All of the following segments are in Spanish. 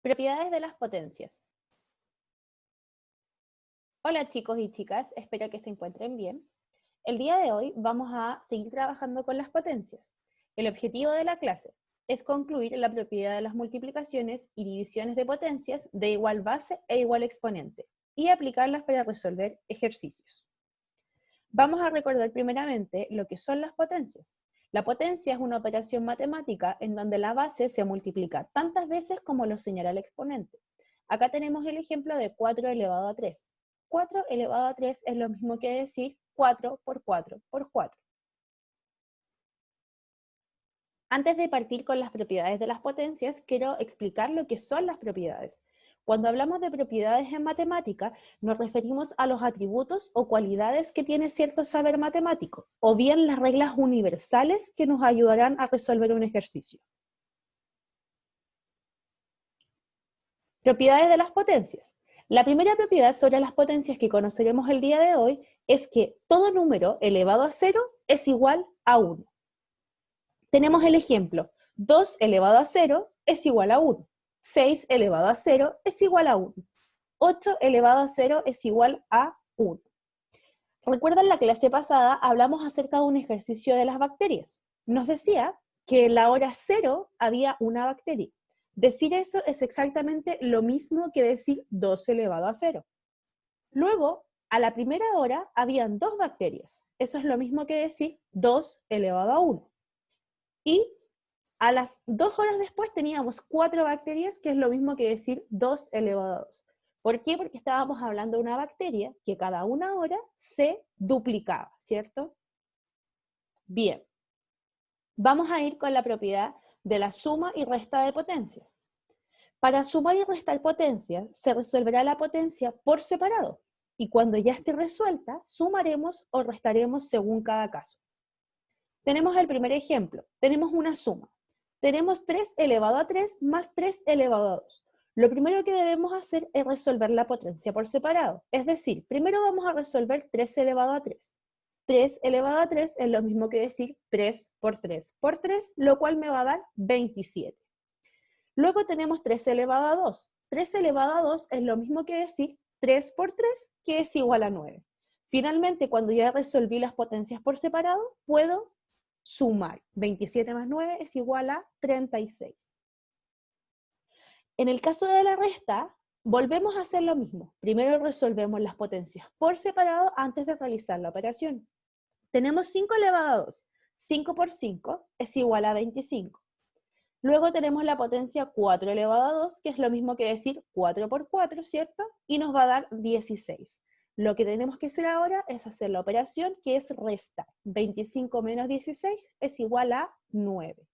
Propiedades de las potencias. Hola chicos y chicas, espero que se encuentren bien. El día de hoy vamos a seguir trabajando con las potencias. El objetivo de la clase es concluir la propiedad de las multiplicaciones y divisiones de potencias de igual base e igual exponente y aplicarlas para resolver ejercicios. Vamos a recordar primeramente lo que son las potencias. La potencia es una operación matemática en donde la base se multiplica tantas veces como lo señala el exponente. Acá tenemos el ejemplo de 4 elevado a 3. 4 elevado a 3 es lo mismo que decir 4 por 4 por 4. Antes de partir con las propiedades de las potencias, quiero explicar lo que son las propiedades. Cuando hablamos de propiedades en matemática, nos referimos a los atributos o cualidades que tiene cierto saber matemático, o bien las reglas universales que nos ayudarán a resolver un ejercicio. Propiedades de las potencias. La primera propiedad sobre las potencias que conoceremos el día de hoy es que todo número elevado a 0 es igual a 1. Tenemos el ejemplo, 2 elevado a 0 es igual a 1. 6 elevado a 0 es igual a 1. 8 elevado a 0 es igual a 1. ¿Recuerdan la clase pasada? Hablamos acerca de un ejercicio de las bacterias. Nos decía que en la hora 0 había una bacteria. Decir eso es exactamente lo mismo que decir 2 elevado a 0. Luego, a la primera hora, habían 2 bacterias. Eso es lo mismo que decir 2 elevado a 1. Y a las 2 horas después teníamos 4 bacterias, que es lo mismo que decir 2 elevado a 2. ¿Por qué? Porque estábamos hablando de una bacteria que cada una hora se duplicaba, ¿cierto? Bien. Vamos a ir con la propiedad de la suma y resta de potencias. Para sumar y restar potencias, se resolverá la potencia por separado. Y cuando ya esté resuelta, sumaremos o restaremos según cada caso. Tenemos el primer ejemplo. Tenemos una suma. Tenemos 3 elevado a 3 más 3 elevado a 2. Lo primero que debemos hacer es resolver la potencia por separado. Es decir, primero vamos a resolver 3 elevado a 3. 3 elevado a 3 es lo mismo que decir 3 por 3 por 3, lo cual me va a dar 27. Luego tenemos 3 elevado a 2. 3 elevado a 2 es lo mismo que decir 3 por 3, que es igual a 9. Finalmente, cuando ya resolví las potencias por separado, puedo sumar. 27 más 9 es igual a 36. En el caso de la resta, volvemos a hacer lo mismo. Primero resolvemos las potencias por separado antes de realizar la operación. Tenemos 5 elevado a 2. 5 por 5 es igual a 25. Luego tenemos la potencia 4 elevado a 2, que es lo mismo que decir 4 por 4, ¿cierto? Y nos va a dar 16. Lo que tenemos que hacer ahora es hacer la operación que es restar. 25 menos 16 es igual a 9.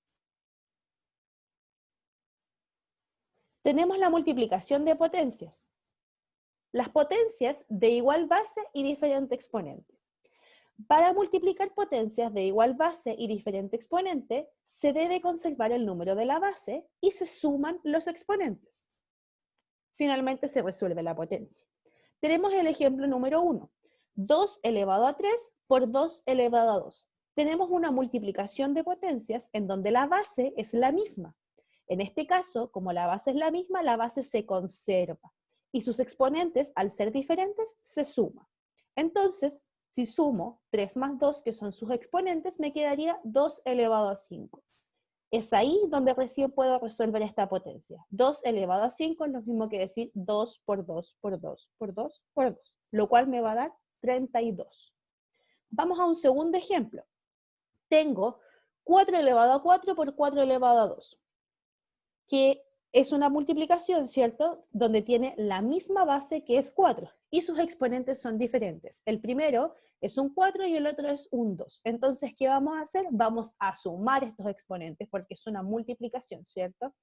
Tenemos la multiplicación de potencias. Las potencias de igual base y diferente exponente. Para multiplicar potencias de igual base y diferente exponente, se debe conservar el número de la base y se suman los exponentes. Finalmente se resuelve la potencia. Tenemos el ejemplo número 1. 2 elevado a 3 por 2 elevado a 2. Tenemos una multiplicación de potencias en donde la base es la misma. En este caso, como la base es la misma, la base se conserva y sus exponentes, al ser diferentes, se suman. Entonces, si sumo 3 más 2, que son sus exponentes, me quedaría 2 elevado a 5. Es ahí donde recién puedo resolver esta potencia. 2 elevado a 5 es lo mismo que decir 2 por 2 por 2 por 2 por 2, lo cual me va a dar 32. Vamos a un segundo ejemplo. Tengo 4 elevado a 4 por 4 elevado a 2, que es una multiplicación, ¿cierto? Donde tiene la misma base, que es 4, y sus exponentes son diferentes. El primero es un 4 y el otro es un 2. Entonces, ¿qué vamos a hacer? Vamos a sumar estos exponentes porque es una multiplicación, ¿cierto?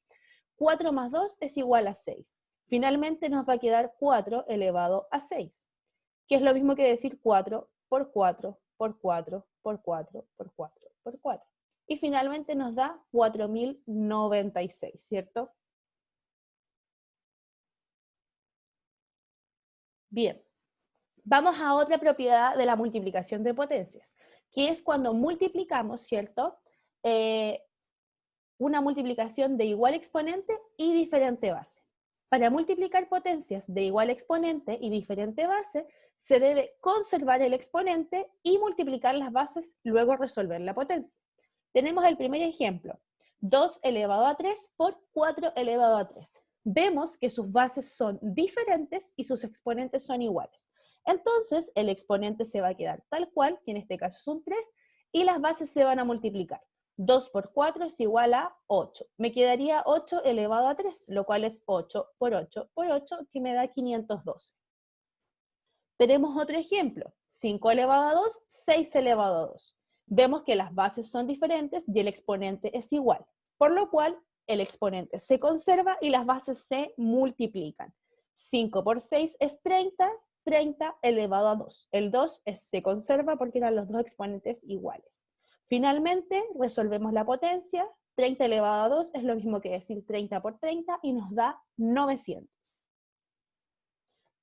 4 más 2 es igual a 6. Finalmente nos va a quedar 4 elevado a 6, que es lo mismo que decir 4 por 4 por 4 por 4 por 4 por 4. Y finalmente nos da 4096, ¿cierto? Bien, vamos a otra propiedad de la multiplicación de potencias, que es cuando multiplicamos, ¿cierto? Una multiplicación de igual exponente y diferente base. Para multiplicar potencias de igual exponente y diferente base, se debe conservar el exponente y multiplicar las bases, luego resolver la potencia. Tenemos el primer ejemplo, 2 elevado a 3 por 4 elevado a 3. Vemos que sus bases son diferentes y sus exponentes son iguales. Entonces, el exponente se va a quedar tal cual, que en este caso es un 3, y las bases se van a multiplicar. 2 por 4 es igual a 8. Me quedaría 8 elevado a 3, lo cual es 8 por 8 por 8, que me da 512. Tenemos otro ejemplo, 5 elevado a 2, 6 elevado a 2. Vemos que las bases son diferentes y el exponente es igual, por lo cual el exponente se conserva y las bases se multiplican. 5 por 6 es 30, 30 elevado a 2. El 2 se conserva porque eran los dos exponentes iguales. Finalmente, resolvemos la potencia. 30 elevado a 2 es lo mismo que decir 30 por 30 y nos da 900.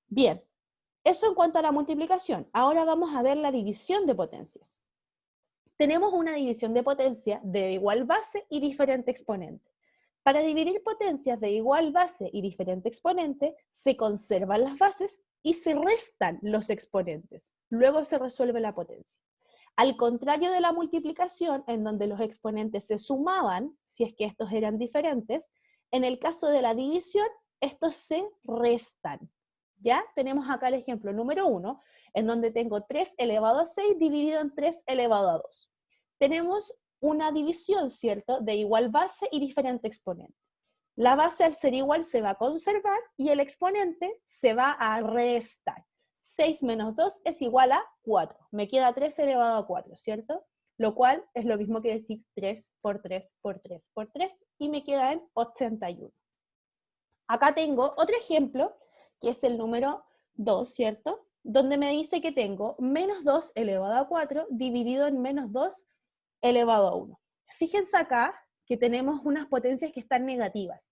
Bien, eso en cuanto a la multiplicación. Ahora vamos a ver la división de potencias. Tenemos una división de potencia de igual base y diferente exponente. Para dividir potencias de igual base y diferente exponente, se conservan las bases y se restan los exponentes. Luego se resuelve la potencia. Al contrario de la multiplicación, en donde los exponentes se sumaban, si es que estos eran diferentes, en el caso de la división, estos se restan. ¿Ya? Tenemos acá el ejemplo número 1, en donde tengo 3 elevado a 6 dividido en 3 elevado a 2. Tenemos una división, ¿cierto?, de igual base y diferente exponente. La base al ser igual se va a conservar y el exponente se va a restar. 6 menos 2 es igual a 4. Me queda 3 elevado a 4, ¿cierto? Lo cual es lo mismo que decir 3 por 3 por 3 por 3 y me queda en 81. Acá tengo otro ejemplo, que es el número 2, ¿cierto? Donde me dice que tengo menos 2 elevado a 4 dividido en menos 2 elevado a 1. Fíjense acá que tenemos unas potencias que están negativas.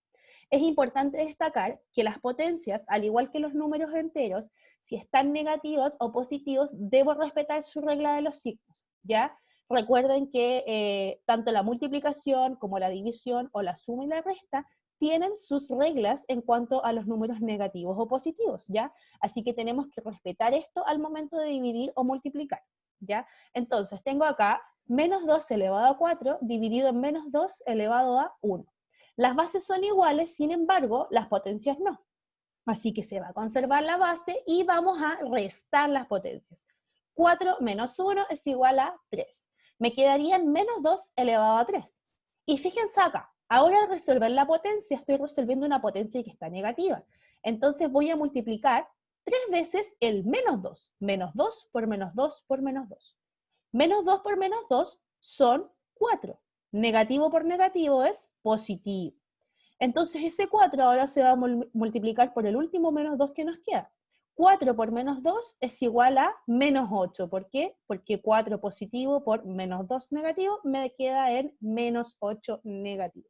Es importante destacar que las potencias, al igual que los números enteros, si están negativos o positivos, debo respetar su regla de los signos, ¿ya? Recuerden que tanto la multiplicación como la división o la suma y la resta tienen sus reglas en cuanto a los números negativos o positivos, ¿ya? Así que tenemos que respetar esto al momento de dividir o multiplicar, ¿ya? Entonces, tengo acá menos 2 elevado a 4 dividido en menos 2 elevado a 1. Las bases son iguales, sin embargo, las potencias no. Así que se va a conservar la base y vamos a restar las potencias. 4 menos 1 es igual a 3. Me quedarían menos 2 elevado a 3. Y fíjense acá, ahora al resolver la potencia, estoy resolviendo una potencia que está negativa. Entonces voy a multiplicar 3 veces el menos 2. Menos 2 por menos 2 por menos 2. Menos 2 por menos 2 son 4. Negativo por negativo es positivo. Entonces ese 4 ahora se va a multiplicar por el último menos 2 que nos queda. 4 por menos 2 es igual a menos 8. ¿Por qué? Porque 4 positivo por menos 2 negativo me queda en menos 8 negativo.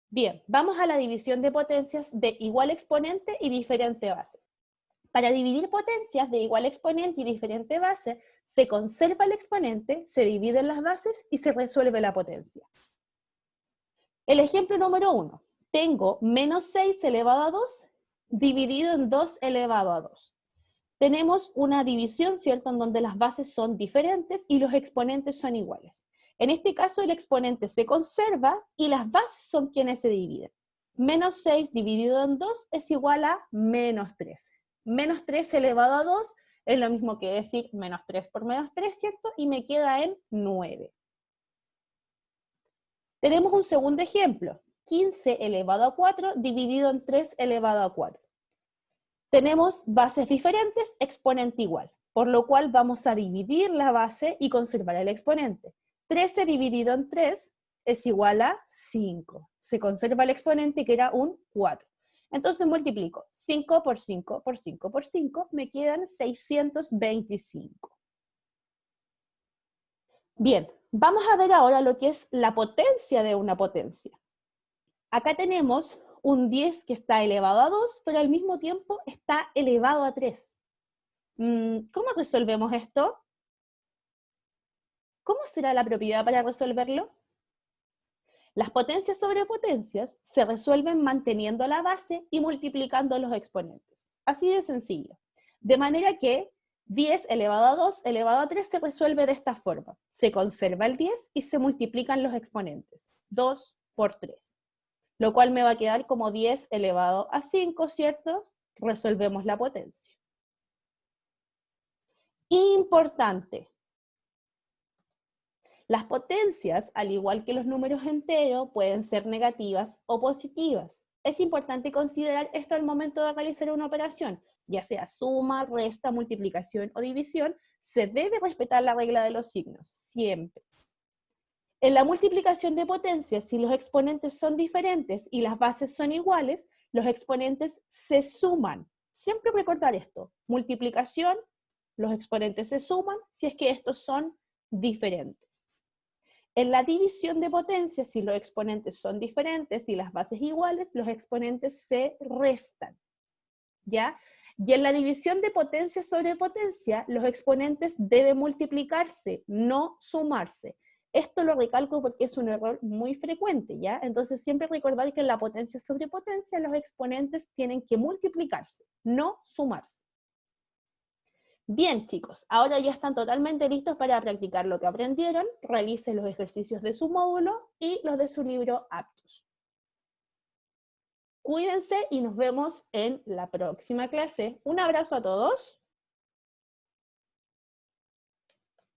Bien, vamos a la división de potencias de igual exponente y diferente base. Para dividir potencias de igual exponente y diferente base, se conserva el exponente, se dividen las bases y se resuelve la potencia. El ejemplo número 1. Tengo menos 6 elevado a 2 dividido en 2 elevado a 2. Tenemos una división, ¿cierto?, en donde las bases son diferentes y los exponentes son iguales. En este caso, el exponente se conserva y las bases son quienes se dividen. Menos 6 dividido en 2 es igual a menos 3. Menos 3 elevado a 2 es lo mismo que decir menos 3 por menos 3, ¿cierto? Y me queda en 9. Tenemos un segundo ejemplo, 15 elevado a 4 dividido en 3 elevado a 4. Tenemos bases diferentes, exponente igual, por lo cual vamos a dividir la base y conservar el exponente. 13 dividido en 3 es igual a 5. Se conserva el exponente que era un 4. Entonces multiplico 5 por 5 por 5 por 5, me quedan 625. Bien, vamos a ver ahora lo que es la potencia de una potencia. Acá tenemos un 10 que está elevado a 2, pero al mismo tiempo está elevado a 3. ¿Cómo resolvemos esto? ¿Cómo será la propiedad para resolverlo? Las potencias sobre potencias se resuelven manteniendo la base y multiplicando los exponentes. Así de sencillo. De manera que 10 elevado a 2 elevado a 3 se resuelve de esta forma. Se conserva el 10 y se multiplican los exponentes. 2 por 3. Lo cual me va a quedar como 10 elevado a 5, ¿cierto? Resolvemos la potencia. Importante. Las potencias, al igual que los números enteros, pueden ser negativas o positivas. Es importante considerar esto al momento de realizar una operación, ya sea suma, resta, multiplicación o división, se debe respetar la regla de los signos, siempre. En la multiplicación de potencias, si los exponentes son diferentes y las bases son iguales, los exponentes se suman. Siempre recordar esto, multiplicación, los exponentes se suman si es que estos son diferentes. En la división de potencias, si los exponentes son diferentes y las bases iguales, los exponentes se restan, ¿ya? Y en la división de potencia sobre potencia, los exponentes deben multiplicarse, no sumarse. Esto lo recalco porque es un error muy frecuente, ¿ya? Entonces siempre recordar que en la potencia sobre potencia los exponentes tienen que multiplicarse, no sumarse. Bien, chicos, ahora ya están totalmente listos para practicar lo que aprendieron. Realicen los ejercicios de su módulo y los de su libro Aptus. Cuídense y nos vemos en la próxima clase. Un abrazo a todos.